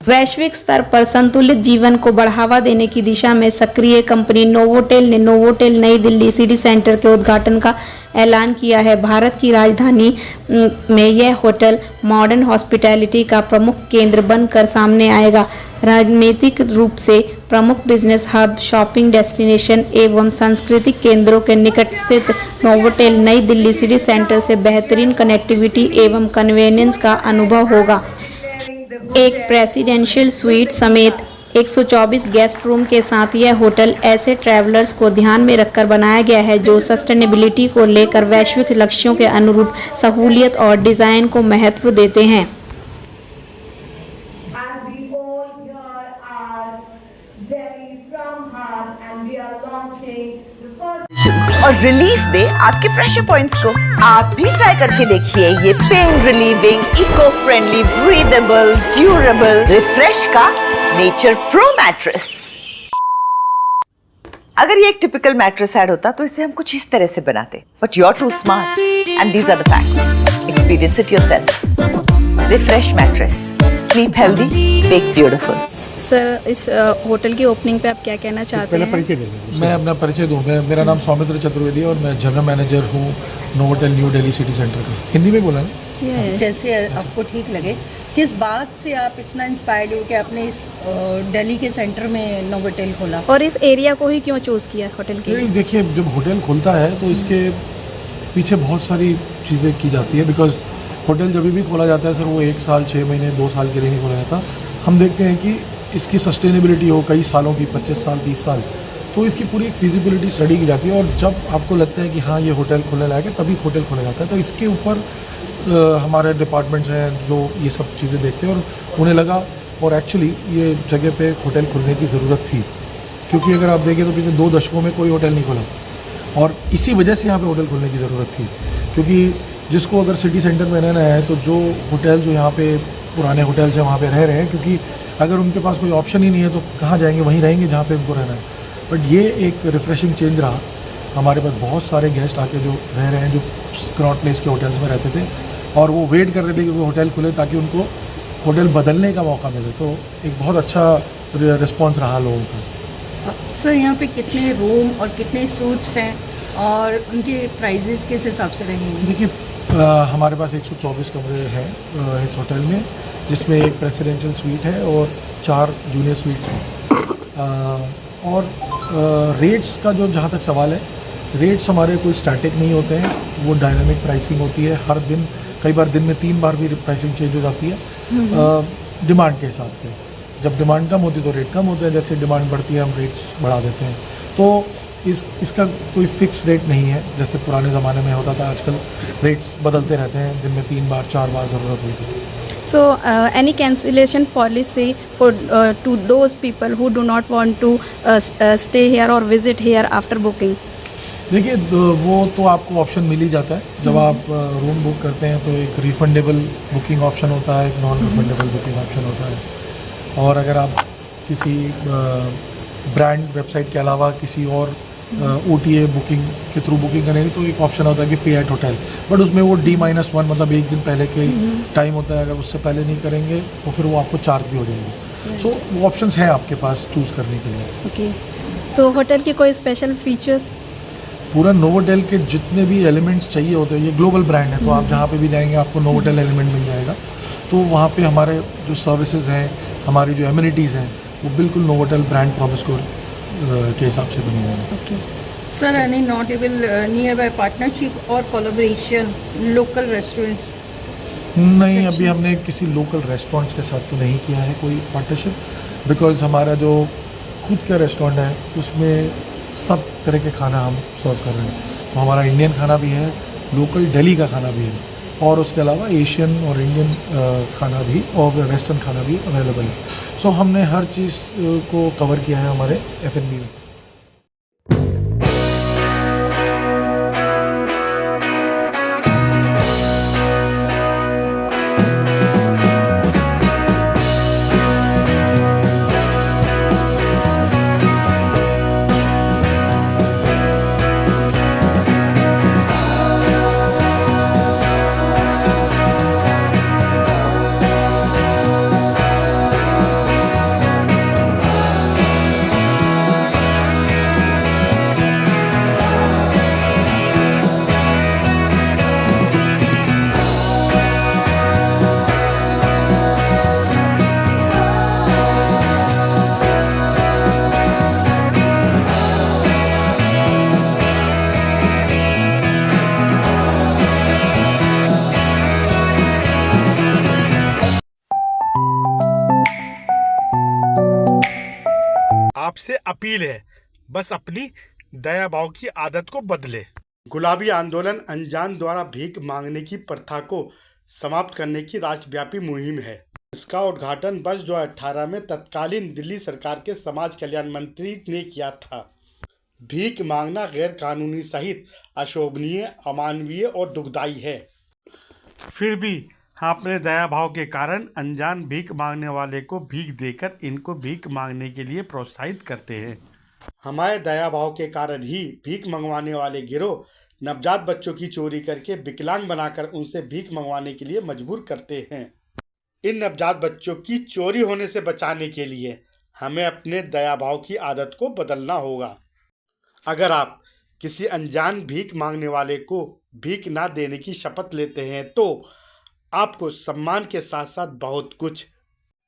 वैश्विक स्तर पर संतुलित जीवन को बढ़ावा देने की दिशा में सक्रिय कंपनी नोवोटेल ने नोवोटेल नई दिल्ली सिटी सेंटर के उद्घाटन का ऐलान किया है। भारत की राजधानी में यह होटल मॉडर्न हॉस्पिटैलिटी का प्रमुख केंद्र बनकर सामने आएगा। राजनीतिक रूप से प्रमुख बिजनेस हब, शॉपिंग डेस्टिनेशन एवं सांस्कृतिक केंद्रों के निकट स्थित नोवोटेल नई दिल्ली सिटी सेंटर से बेहतरीन कनेक्टिविटी एवं कन्वीनियंस का अनुभव होगा। एक प्रेसिडेंशियल स्वीट समेत 124 गेस्ट रूम के साथ यह होटल ऐसे ट्रैवलर्स को ध्यान में रखकर बनाया गया है जो सस्टेनेबिलिटी को लेकर वैश्विक लक्ष्यों के अनुरूप सहूलियत और डिजाइन को महत्व देते हैं। और रिलीफ दे आपके प्रेशर पॉइंट्स को। आप भी ट्राई करके देखिए ये pain relieving, eco friendly, breathable, durable Refresh का नेचर प्रो मैट्रेस। अगर ये एक टिपिकल मैट्रेस ऐड होता तो इसे हम कुछ इस तरह से बनाते, but you are too smart and these are the facts. Experience it yourself. Refresh mattress, sleep healthy, wake beautiful. Sir, इस होटल की ओपनिंग पे आप क्या कहना चाहते हैं? परिचय दे दें। मैं अपना परिचय दूँ। मेरा नाम सौमित्र चतुर्वेदी और मैं जनरल मैनेजर हूँ Novotel new Delhi city centre का। हिंदी में बोला ना? जैसे आपको ठीक लगे। किस बात से आप इतना इंस्पायर्ड हो कि आपने इस दिल्ली के सेंटर में नोवोटेल खोला, और इस एरिया को ही क्यों चूज़ किया होटल के लिए? देखिए, जब होटल खुलता है तो इसके पीछे बहुत सारी चीज़ें की जाती है। बिकॉज होटल जब भी खोला जाता है सर, वो 1 साल, 6 महीने, 2 साल के लिए नहीं खोला जाता। हम देखते हैं कि इसकी सस्टेनेबिलिटी हो कई सालों की, 25 साल, 30 साल, तो इसकी पूरी एक फिजिबिलिटी स्टडी की जाती है। और जब आपको लगता है कि हाँ ये होटल खुलने लायक है, तभी होटल खोला जाता है। तो इसके ऊपर हमारे डिपार्टमेंट्स हैं जो ये सब चीज़ें देखते हैं, और उन्हें लगा, और एक्चुअली ये जगह पे होटल खुलने की ज़रूरत थी। क्योंकि अगर आप देखें तो पिछले 2 दशकों में कोई होटल नहीं खुला, और इसी वजह से यहाँ पे होटल खुलने की ज़रूरत थी। क्योंकि जिसको अगर सिटी सेंटर में रहना है, तो जो होटल जो यहाँ पे पुराने होटल्स हैं वहाँ पे रह रहे हैं, क्योंकि अगर उनके पास कोई ऑप्शन ही नहीं है तो कहाँ जाएंगे, वहीं रहेंगे जहाँ पे उनको रहना है। बट ये एक रिफ्रेशिंग चेंज रहा। हमारे पास बहुत सारे गेस्ट आके जो रह रहे हैं, जो कनॉट प्लेस के होटल्स में रहते थे, और वो वेट कर रहे थे कि वो होटल खुले ताकि उनको होटल बदलने का मौका मिले। तो एक बहुत अच्छा रिस्पॉन्स रहा लोगों का। सर यहाँ पे कितने रूम और कितने सूट्स हैं और उनके प्राइजेस किस हिसाब से रहेंगे? देखिए, हमारे पास 124 कमरे हैं इस होटल में, जिसमें एक प्रेसिडेंशियल स्वीट है और 4 जूनियर स्वीट्स हैं। और रेट्स का जो जहाँ तक सवाल है, रेट्स हमारे कोई स्टैटिक नहीं होते हैं, वो डायनामिक प्राइसिंग होती है। हर दिन, कई बार दिन में 3 बार भी प्राइसिंग चेंज हो जाती है डिमांड के हिसाब से। जब डिमांड कम होती है तो रेट कम होते हैं, जैसे डिमांड बढ़ती है हम रेट्स बढ़ा देते हैं। तो इसका कोई फिक्स रेट नहीं है जैसे पुराने ज़माने में होता था। आजकल रेट्स बदलते रहते हैं, दिन में 3 बार 4 बार ज़रूरत होती है। So, any cancellation policy for to those people who do not want to stay here or visit here after booking? देखिए, वो तो आपको ऑप्शन मिल ही जाता है। जब आप रूम बुक करते हैं तो एक रिफंडेबल बुकिंग ऑप्शन होता है, एक नॉन रिफंडेबल बुकिंग ऑप्शन होता है। और अगर आप किसी ब्रांड वेबसाइट के अलावा किसी और OTA बुकिंग के थ्रू बुकिंग करेंगे तो एक ऑप्शन होता है कि पे एट होटल, बट उसमें वो D-1 मतलब 1 दिन पहले के टाइम होता है। अगर उससे पहले नहीं करेंगे तो फिर वो आपको चार्ज भी हो जाएंगे। सो वो ऑप्शंस हैं आपके पास चूज़ करने के लिए। ओके, तो होटल की कोई स्पेशल फीचर्स? पूरा नोवोटेल के जितने भी एलिमेंट्स चाहिए होते हैं, ये ग्लोबल ब्रांड है, तो आप जहाँ पे भी जाएंगे आपको नोवोटेल एलिमेंट मिल जाएगा। तो वहाँ पे हमारे जो सर्विसेज हैं, हमारी जो एमिनिटीज़ हैं, वो बिल्कुल नोवोटेल ब्रांड प्रॉमिस को के हिसाब से बनी हुई है। Okay sir, any notable near by partnership और कोलैबोरेशन लोकल रेस्टोरेंट्स? नहीं, अभी हमने किसी लोकल रेस्टोरेंट्स के साथ तो नहीं किया है कोई पार्टनरशिप, बिकॉज हमारा जो खुद का रेस्टोरेंट है उसमें सब तरह के खाना हम सर्व कर रहे हैं। तो हमारा इंडियन खाना भी है, लोकल दिल्ली का खाना भी है, और उसके अलावा एशियन और इंडियन खाना भी और वेस्टर्न खाना भी अवेलेबल है। सो हमने हर चीज़ को कवर किया है हमारे F&B में। आपसे अपील है, बस अपनी दया भाव की आदत को बदले। गुलाबी आंदोलन अनजान द्वारा भीख मांगने की प्रथा को समाप्त करने की राष्ट्रव्यापी मुहिम है। इसका उद्घाटन वर्ष 2018 में तत्कालीन दिल्ली सरकार के समाज कल्याण मंत्री ने किया था। भीख मांगना गैर कानूनी सहित अशोभनीय, अमानवीय और दुखदायी है। फिर भी हम अपने दया भाव के कारण अनजान भीख मांगने वाले को भीख देकर इनको भीख मांगने के लिए प्रोत्साहित करते हैं। हमारे दया भाव के कारण ही भीख मंगवाने वाले गिरोह नवजात बच्चों की चोरी करके विकलांग बनाकर उनसे भीख मंगवाने के लिए मजबूर करते हैं। इन नवजात बच्चों की चोरी होने से बचाने के लिए हमें अपने दया भाव की आदत को बदलना होगा। अगर आप किसी अनजान भीख मांगने वाले को भीख ना देने की शपथ लेते हैं तो आपको सम्मान के साथ साथ बहुत कुछ,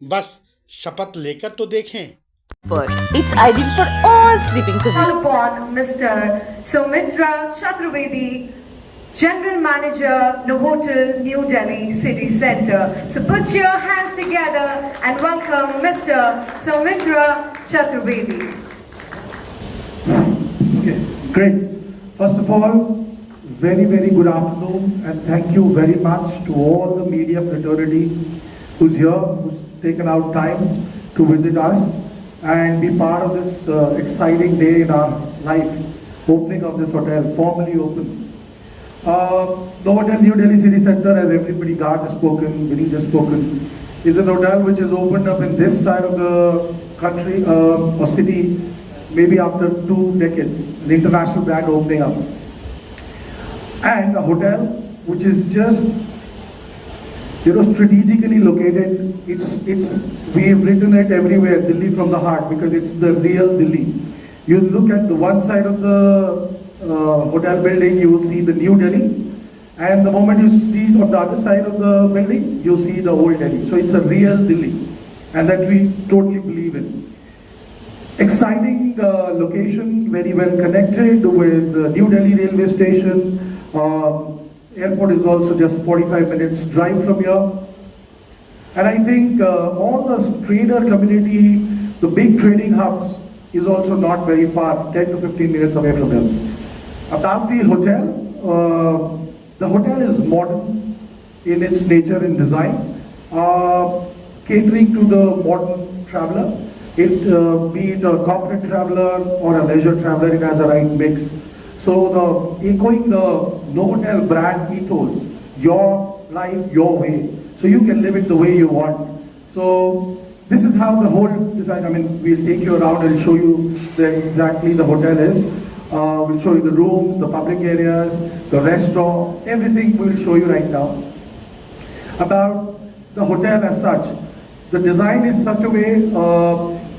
बस शपथ लेकर तो देखें। It's ideal for all sleeping positions. Upon Mr. Soumitra Chaturvedi, General Manager, Novotel, New Delhi City Centre. So put your hands together and welcome Mr. Soumitra Chaturvedi. Okay, great. First of all, very, very good afternoon and thank you very much to all the media fraternity who's here, who's taken out time to visit us and be part of this exciting day in our life, opening of this hotel, formally open. Novotel New Delhi City Centre, as everybody, Gard has spoken, Vineet has spoken, is an hotel which is opened up in this side of the country or city, maybe after 2 decades, an international brand opening up. And a hotel which is just, strategically located. We've written it everywhere, Delhi from the heart, because it's the real Delhi. You look at the one side of the hotel building, you will see the New Delhi, and the moment you see on the other side of the building, you see the old Delhi. So it's a real Delhi, and that we totally believe in. Exciting location, very well connected with the New Delhi railway station. Airport is also just 45 minutes drive from here. And I think all the trader community, the big trading hubs, is also not very far, 10 to 15 minutes away from here. About the hotel is modern in its nature and design, catering to the modern traveler. Be it a corporate traveler or a leisure traveler, it has a right mix. So echoing the Novotel brand ethos, your life, your way. So you can live it the way you want. So this is how the whole design, we'll take you around and show you exactly the hotel is. We'll show you the rooms, the public areas, the restaurant, everything we'll show you right now. About the hotel as such, the design is such a way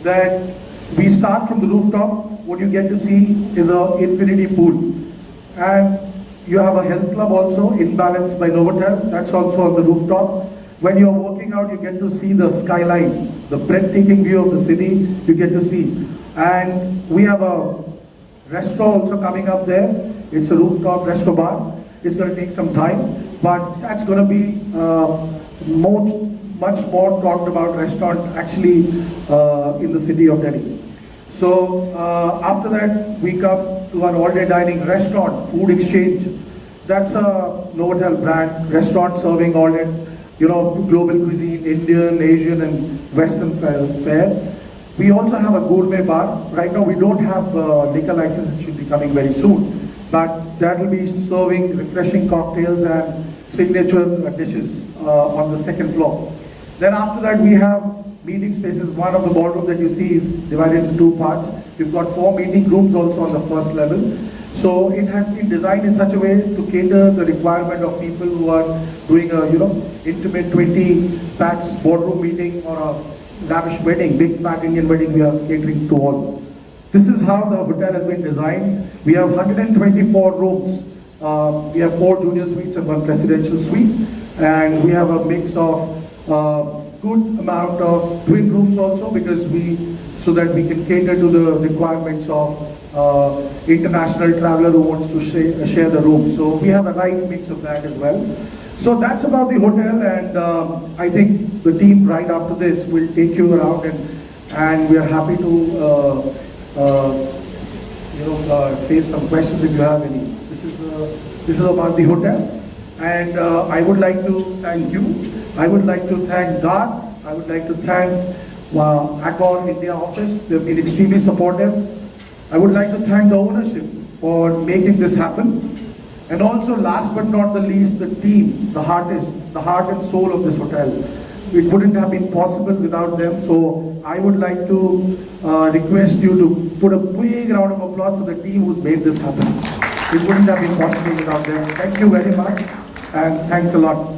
that we start from the rooftop. What you get to see is an infinity pool. And you have a health club also, Imbalance by Novotel, that's also on the rooftop. When you're walking out, you get to see the skyline, the breathtaking view of the city, you get to see. And we have a restaurant also coming up there. It's a rooftop restaurant bar. It's going to take some time, but that's going to be much more talked about restaurant actually in the city of Delhi. So after that, we come to our all-day dining restaurant, Food Exchange. That's a Novotel brand restaurant serving all-day, global cuisine, Indian, Asian, and Western fare. We also have a gourmet bar. Right now, we don't have liquor license. It should be coming very soon. But that will be serving refreshing cocktails and signature dishes on the second floor. Then after that, we have meeting spaces. One of the ballroom that you see is divided into 2 parts. We've got 4 meeting rooms also on the first level. So it has been designed in such a way to cater the requirement of people who are doing a intimate 20 packs boardroom meeting or a lavish wedding, big fat Indian wedding. We are catering to all. This is how the hotel has been designed. We have 124 rooms. We have 4 junior suites and 1 presidential suite, and we have a mix of good amount of twin rooms also, because so that we can cater to the requirements of international traveler who wants to share the room. So we have a right mix of that as well. So that's about the hotel, and I think the team right after this will take you around and and we are happy to face some questions if you have any. This is about the hotel, and I would like to thank you. I would like to thank God. I would like to thank Accor India office. They've been extremely supportive. I would like to thank the ownership for making this happen. And also, last but not the least, the team, the heart and soul of this hotel. It wouldn't have been possible without them. So I would like to request you to put a big round of applause for the team who's made this happen. It wouldn't have been possible without them. Thank you very much, and thanks a lot.